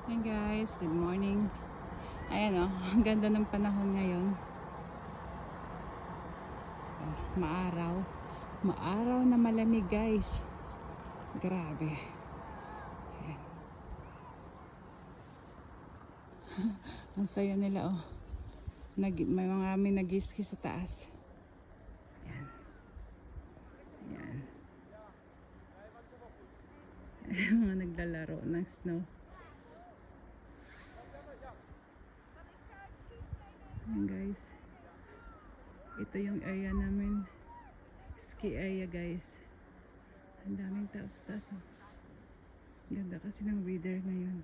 Hey guys, good morning. Ayan oh, ang ganda ng panahon ngayon. Oh, maaraw. Maaraw na malamig guys. Grabe. Ayan. Ang saya nila oh. May mga kami nag-ski sa taas. Ayan. Ayan. Mga naglalaro ng snow. Ayan guys. Ito yung area namin. Ski area guys. Ang daming tao sa taas oh. Ganda kasi ng weather ngayon.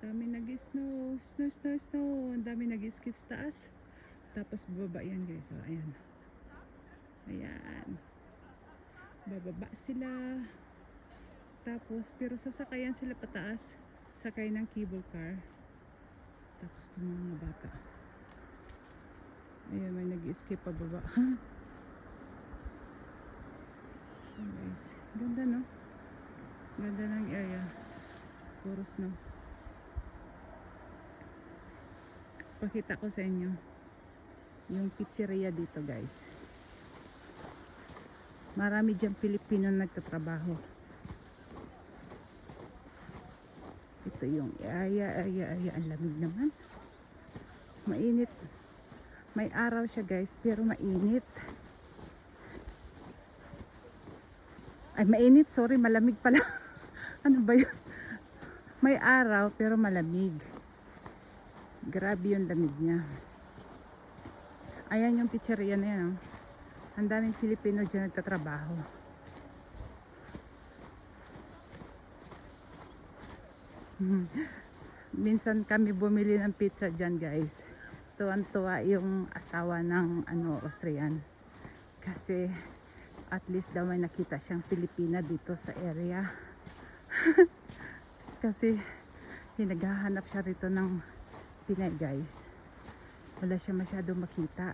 Dami nag-snow, snow. Ang dami nag-ski sa taas. Tapos bababa yan guys. So, ayan. Ayan. Bababa sila. Tapos, pero sasakayan sila pataas. Sakay ng cable car. Tapos itong mga bata. Ayan, may nag-ski pababa. Ayan guys. Ganda no? Ganda ng area. Puro snow. Pakita ko sa inyo yung pizzeria dito guys. Marami dyan Pilipino nagtatrabaho. Ito yung area. Ang lamig naman. Mainit. May araw siya guys, pero mainit. Ay, mainit. Sorry, malamig pala. Ano ba yun? May araw, pero malamig. Grabe yung lamig niya. Ayan yung pizzeria na yan. Oh. Ang daming Pilipino dyan nagtatrabaho. Minsan kami bumili ng pizza dyan guys. Tuwan-tuwa yung asawa ng Austrian. Kasi at least daw may nakita siyang Pilipina dito sa area. Kasi naghahanap siya rito ng Pinay guys. Wala siya masyado makita.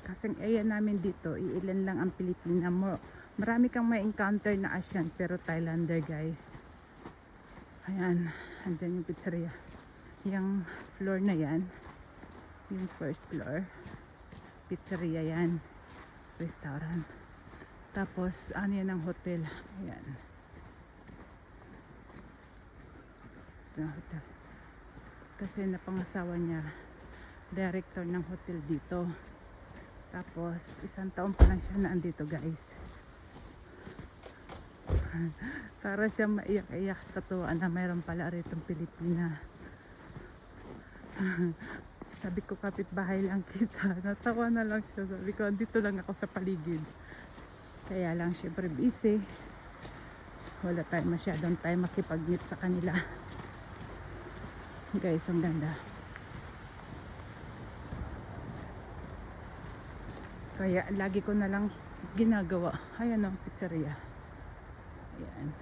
Kasi ang area namin dito, iilan lang ang Pilipina mo. Marami kang may encounter na Asian pero Thailander guys. Ayan, andyan yung pizzeria. Yung floor na yan, yung first floor, pizzeria yan, restaurant. Tapos ano yan ang hotel. Ayan. Ito hotel. Kasi napangasawa niya director ng hotel dito. Tapos 1 taon pa lang siya na andito guys. Para siya maiyak-iyak sa tuwa na mayroon pala ritong Pilipina. Sabi ko kapitbahay lang kita. Natawa na lang siya. Sabi ko dito lang ako sa paligid. Kaya lang syempre busy. Wala tayong masyadong time makipag-meet sa kanila. Guys, ang ganda. Kaya lagi ko na lang ginagawa. Ayan ang pizzeria. Ayan.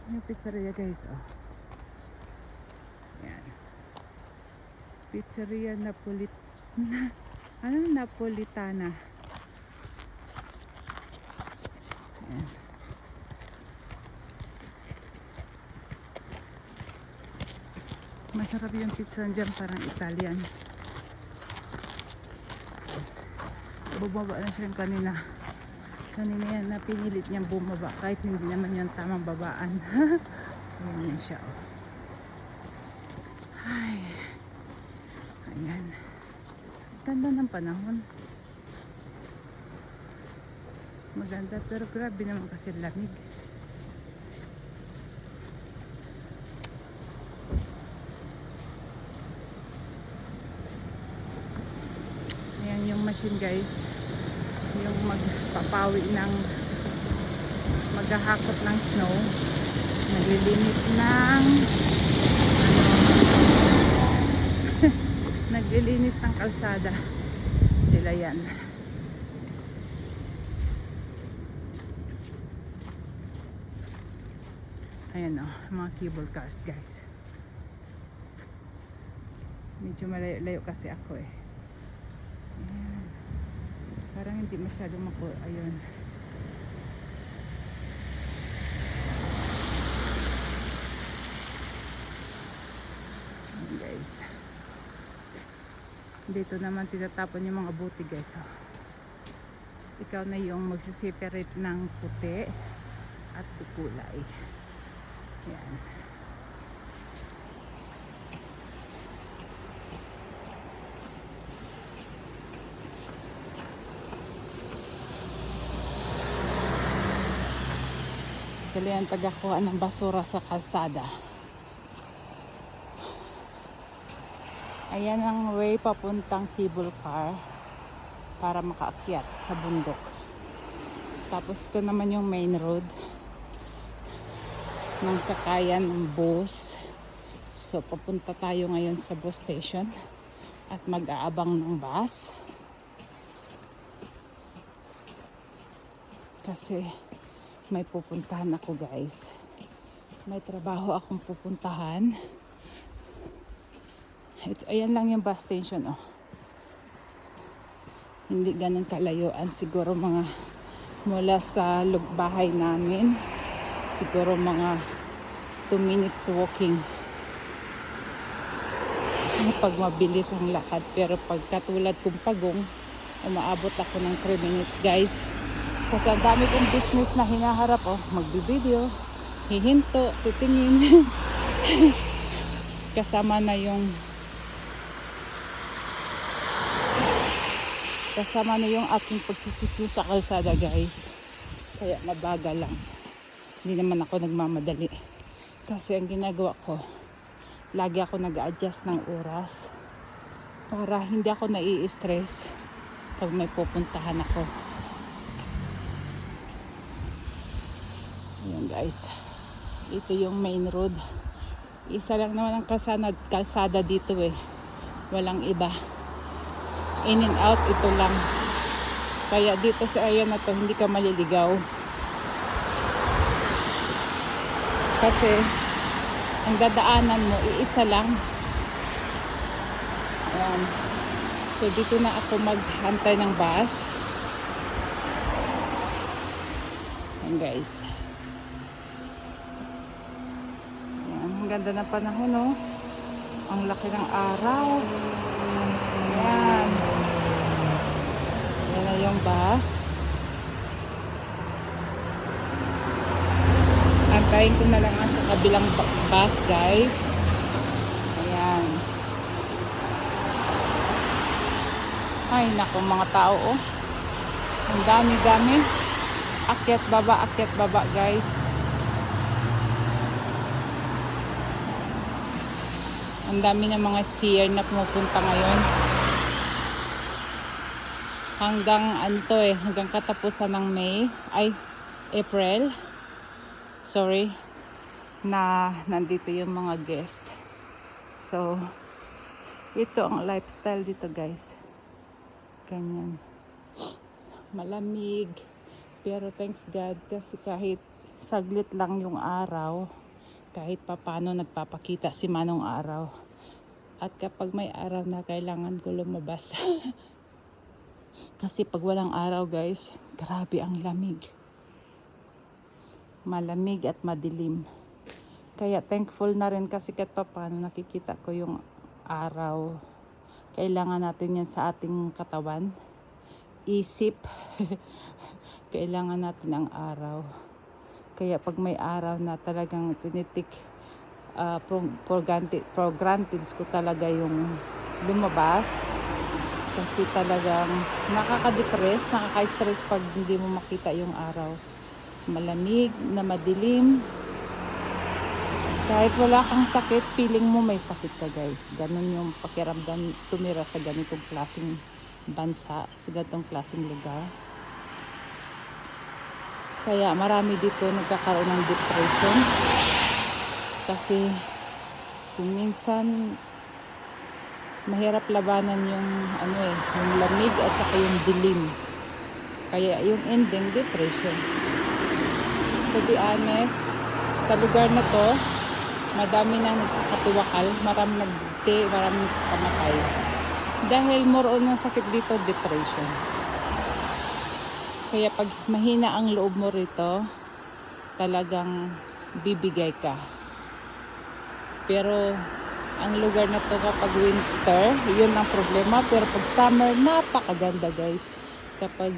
Yung pizzeria guys. Oh. Ayan. Pizzeria Napolitana. Ayan. Masarap yung pizza dyan, parang Italian. Bumaba na siya kanina. Kanina yan na pinilit niyang bumaba kahit hindi naman yung tamang babaan. Ayan yan siya. Oh. Ay. Ayan. Ganda ng panahon. Maganda pero grabe naman kasi lamig. Ayan yung machine guys. Yung magpapawi ng maghahakot ng snow. Naglilinis ng naglilinis ng kalsada. Sila yan. Ayan o, mga cable cars guys. Medyo malayo kasi ako eh. Ayan. Parang hindi masyadong ayun. guys. Dito naman tinatapon yung mga buti guys. So, ikaw na yung magsiseparate ng puti at kulay. Yan. Sila yung tagakuha ng basura sa kalsada. Ayan ang way papuntang cable car para makaakyat sa bundok. Tapos ito naman yung main road ng sakayan ng bus. So papunta tayo ngayon sa bus station at mag-aabang ng bus. Kasi may pupuntahan ako guys. May trabaho akong pupuntahan. Ayan lang yung bus station oh. Hindi ganun kalayuan. Siguro mga mula sa bahay namin. Siguro mga 2 minutes walking. Pag mabilis ang lakad. Pero pag katulad kong pagong, umaabot ako ng 3 minutes guys. Kasi ang dami kong business na hinaharap oh. Magbibideo, hihinto, titingin. Kasama na yung aking pagchichismis sa kalsada guys. Kaya mabagal lang. Hindi naman ako nagmamadali. Kasi ang ginagawa ko, lagi ako nag-a-adjust ng oras para hindi ako nai-stress pag may pupuntahan ako. Ayan guys, ito yung main road. Isa lang naman ang kalsada dito eh. Walang iba. In and out ito lang. Kaya dito sa area na to hindi ka maliligaw. Kasi ang dadaanan mo iisa lang. Ayan. So dito na ako maghantay ng bus. Ayan guys. Ang ganda ng panahon, no? Ang laki ng araw. Ayan. Yan na yung bus. Antayin ko na lang sa kabilang bus, guys. Ayan. Ay, naku, mga tao, oh. Ang dami-dami. Akyat baba, guys. Ang dami ng mga skier na pumupunta ngayon. Hanggang katapusan ng April. Sorry. Na nandito yung mga guest. So, ito ang lifestyle dito guys. Ganyan. Malamig. Pero thanks God kasi kahit saglit lang yung araw, kahit papano nagpapakita si Manong Araw. At kapag may araw na kailangan ko lumabas. Kasi pag walang araw guys, grabe ang lamig. Malamig at madilim. Kaya thankful na rin kasi kahit papano nakikita ko yung araw. Kailangan natin yan sa ating katawan. Isip. Kailangan natin ang araw. Kaya pag may araw na talagang tinitik for granted ko talaga yung lumabas. Kasi talagang nakaka-depress, nakaka-stress pag hindi mo makita yung araw. Malamig, na madilim. Kahit wala kang sakit, feeling mo may sakit ka guys. Ganun yung pakiramdam tumira sa ganitong klaseng bansa, sa ganitong klaseng lugar. Kaya marami dito nagkakaroon ng depression. Kasi kung minsan mahirap labanan yung yung lamig at saka yung dilim. Kaya yung ending depression. To be honest, sa lugar na to, madami nang nagkakatiwakal, maraming nagdigti, maraming kamatay. Dahil more on ang sakit dito, depression. Kaya pag mahina ang loob mo rito, talagang bibigay ka. Pero ang lugar na to kapag winter, yun ang problema. Pero pag summer, napakaganda guys. Kapag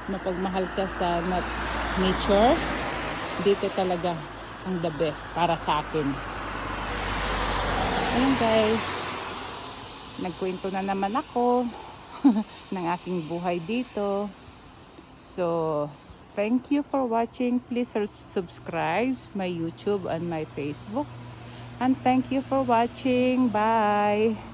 mapagmahal ka sa nature, dito talaga ang the best para sa akin. Ayun guys, nagkwento na naman ako ng aking buhay dito. So, thank you for watching. Please subscribe my YouTube and my Facebook. And thank you for watching. Bye!